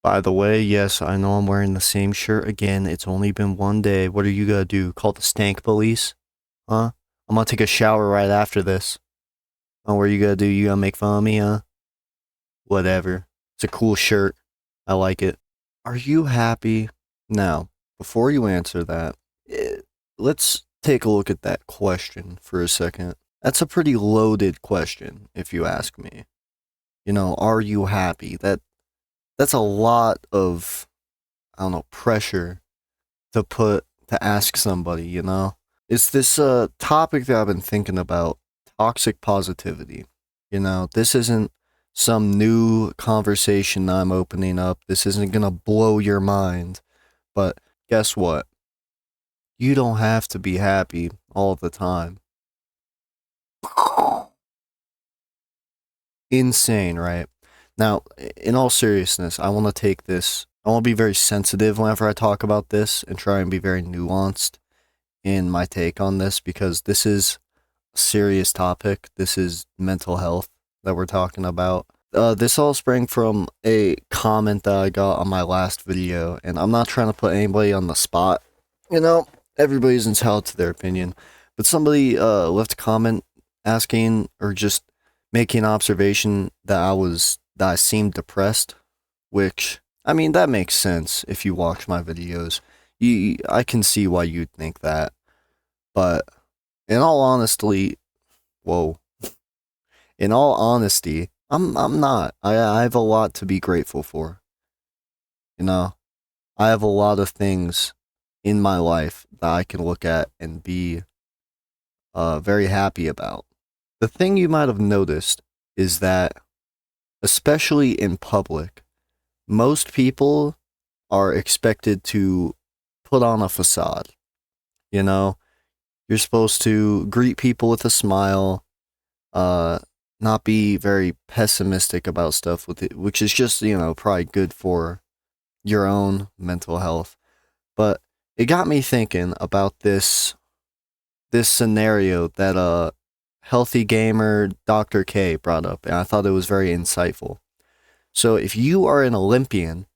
By the way, yes, I know I'm wearing the same shirt again. It's only been one day. What are you gonna do? Call the stank police? Huh? I'm gonna take a shower right after this. Oh, what are you gonna do? You gonna make fun of me, huh? Whatever. It's a cool shirt. I like it. Are you happy? Now, before you answer that, let's take a look at that question for a second. That's a pretty loaded question, if you ask me. Are you happy? That's a lot of, I don't know, pressure to ask somebody. It's this topic that I've been thinking about, toxic positivity. This isn't some new conversation that I'm opening up. This isn't going to blow your mind. But guess what? You don't have to be happy all the time. Insane, right? Now, in all seriousness, I want to be very sensitive whenever I talk about this and try and be very nuanced in my take on this because this is a serious topic. This is mental health that we're talking about. This all sprang from a comment that I got on my last video, and I'm not trying to put anybody on the spot. Everybody's entitled to their opinion, but somebody left a comment asking or just making an observation that I seemed depressed, which, I mean, that makes sense if you watch my videos. I can see why you'd think that, but in all honesty, whoa, in all honesty, I'm not. I have a lot to be grateful for. I have a lot of things in my life that I can look at and be very happy about. The thing you might have noticed is that, especially in public, most people are expected to put on a facade. You're supposed to greet people with a smile, not be very pessimistic about stuff with it, which is just, probably good for your own mental health. But it got me thinking about this scenario that healthy gamer Dr. K brought up, and I thought it was very insightful. So if you are an Olympian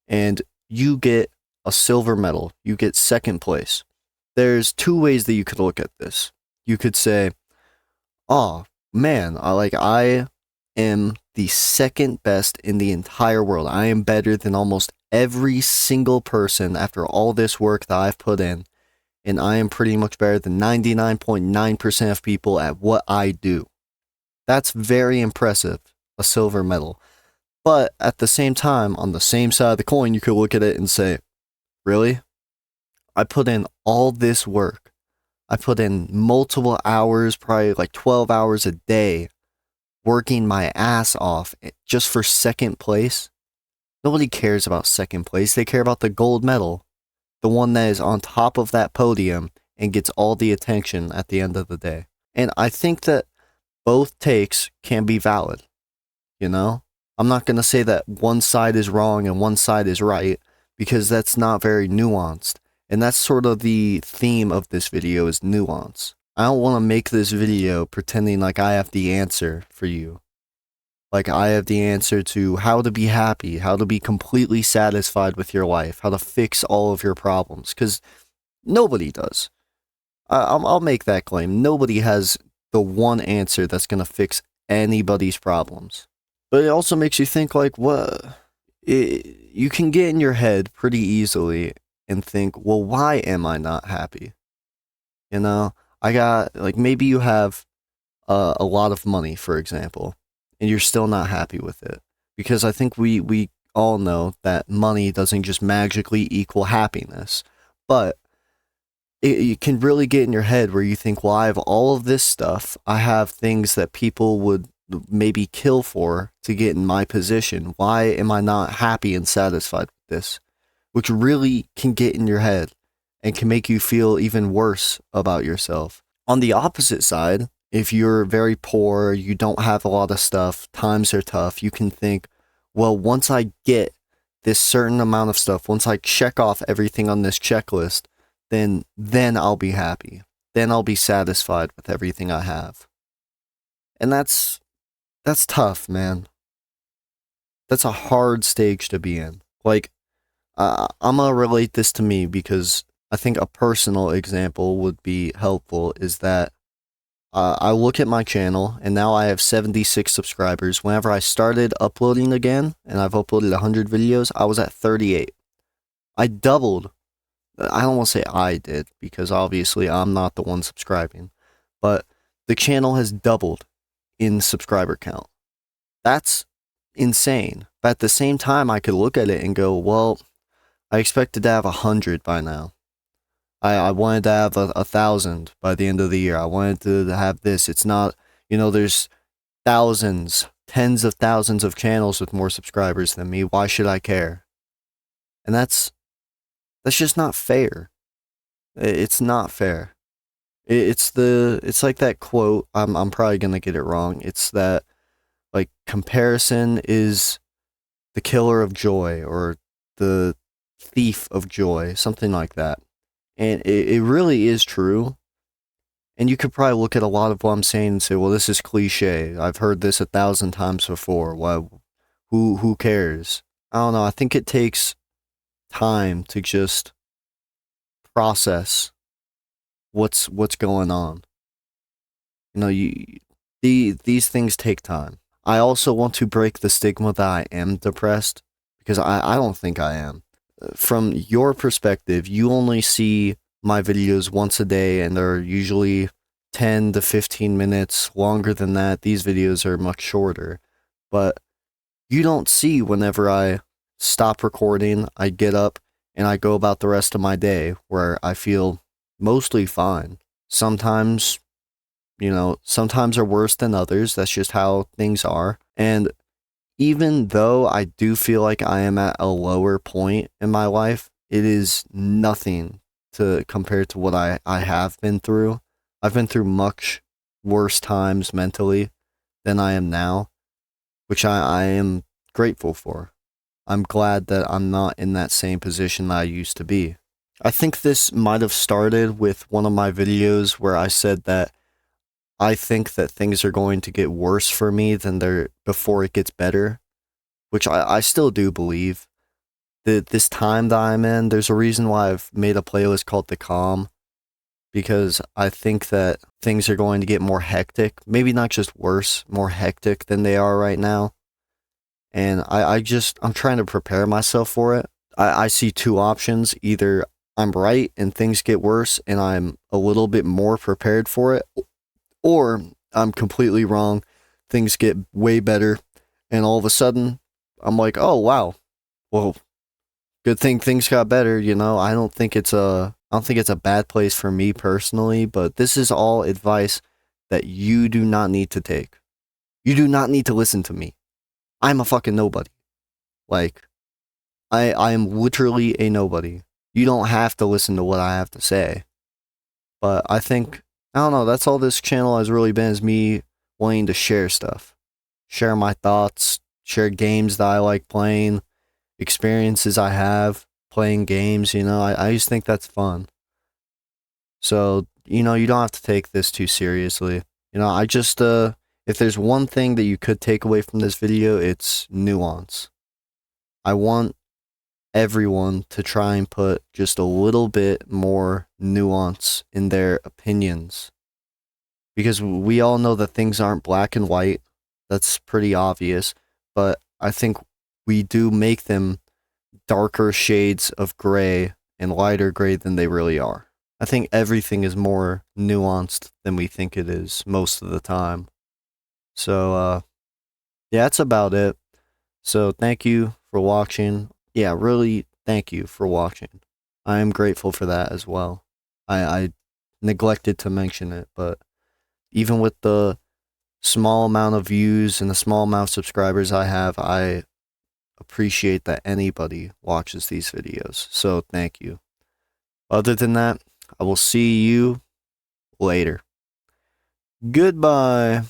and you get a silver medal, you get second place, there's two ways that you could look at this. You could say, oh man, I am the second best in the entire world. I am better than almost every single person after all this work that I've put in, and I am pretty much better than 99.9% of people at what I do. That's very impressive, a silver medal. But at the same time, on the same side of the coin, you could look at it and say, really? I put in all this work. I put in multiple hours, probably like 12 hours a day, working my ass off just for second place. Nobody cares about second place. They care about the gold medal, the one that is on top of that podium and gets all the attention at the end of the day. And I think that both takes can be valid. I'm not going to say that one side is wrong and one side is right, because that's not very nuanced. And that's sort of the theme of this video, is nuance. I don't want to make this video pretending like I have the answer for you. Like I have the answer to how to be happy, how to be completely satisfied with your life, how to fix all of your problems, because nobody does. I'll make that claim. Nobody has the one answer that's going to fix anybody's problems. But it also makes you think, like, you can get in your head pretty easily and think, well, why am I not happy? I got, like, maybe you have a lot of money, for example, and you're still not happy with it. Because I think we all know that money doesn't just magically equal happiness. But it can really get in your head where you think, well, I have all of this stuff. I have things that people would maybe kill for to get in my position. Why am I not happy and satisfied with this? Which really can get in your head and can make you feel even worse about yourself. On the opposite side, if you're very poor, you don't have a lot of stuff, times are tough, you can think, well, once I get this certain amount of stuff, once I check off everything on this checklist, then I'll be happy. Then I'll be satisfied with everything I have. And that's tough, man. That's a hard stage to be in. Like, I'm gonna relate this to me because I think a personal example would be helpful is that I look at my channel and now I have 76 subscribers. Whenever I started uploading again, and I've uploaded 100 videos, I was at 38. I doubled. I don't want to say I did because obviously I'm not the one subscribing, but the channel has doubled in subscriber count. That's insane. But at the same time, I could look at it and go, well, I expected to have 100 by now. I wanted to have 1,000 by the end of the year. I wanted to have this. It's not, there's thousands, tens of thousands of channels with more subscribers than me. Why should I care? And that's just not fair. It's not fair. It's like that quote. I'm probably gonna get it wrong. It's that, like, comparison is the killer of joy, or the thief of joy, something like that. And it really is true. And you could probably look at a lot of what I'm saying and say, well, this is cliche. I've heard this 1,000 times before. Why? Who cares? I don't know. I think it takes time to just process what's going on. These things take time. I also want to break the stigma that I am depressed, because I don't think I am. From your perspective, you only see my videos once a day, and they're usually 10 to 15 minutes. Longer than that, these videos are much shorter. But you don't see whenever I stop recording, I get up, and I go about the rest of my day, where I feel mostly fine. Sometimes, sometimes are worse than others. That's just how things are. And even though I do feel like I am at a lower point in my life, it is nothing to compare to what I have been through. I've been through much worse times mentally than I am now, which I am grateful for. I'm glad that I'm not in that same position that I used to be. I think this might have started with one of my videos where I said that I think that things are going to get worse for me than they're before it gets better, which I still do believe. This time that I'm in, there's a reason why I've made a playlist called The Calm, because I think that things are going to get more hectic, maybe not just worse, more hectic than they are right now. And I'm trying to prepare myself for it. I see two options. Either I'm right and things get worse and I'm a little bit more prepared for it, or I'm completely wrong. Things get way better, and all of a sudden, I'm like, oh wow, well, good thing things got better. I don't think it's a bad place for me personally, but this is all advice that you do not need to take. You do not need to listen to me. I'm a fucking nobody. Like, I am literally a nobody. You don't have to listen to what I have to say. But I don't know, that's all this channel has really been, is me wanting to share stuff. Share my thoughts, share games that I like playing, experiences I have playing games, I just think that's fun. So, you don't have to take this too seriously. I just, if there's one thing that you could take away from this video, it's nuance. I want everyone to try and put just a little bit more nuance in their opinions. Because we all know that things aren't black and white. That's pretty obvious. But I think we do make them darker shades of gray and lighter gray than they really are. I think everything is more nuanced than we think it is most of the time. So, yeah, that's about it. So, thank you for watching. Yeah, really, thank you for watching. I am grateful for that as well. I neglected to mention it, but even with the small amount of views and the small amount of subscribers I have, I appreciate that anybody watches these videos. So, thank you. Other than that, I will see you later. Goodbye.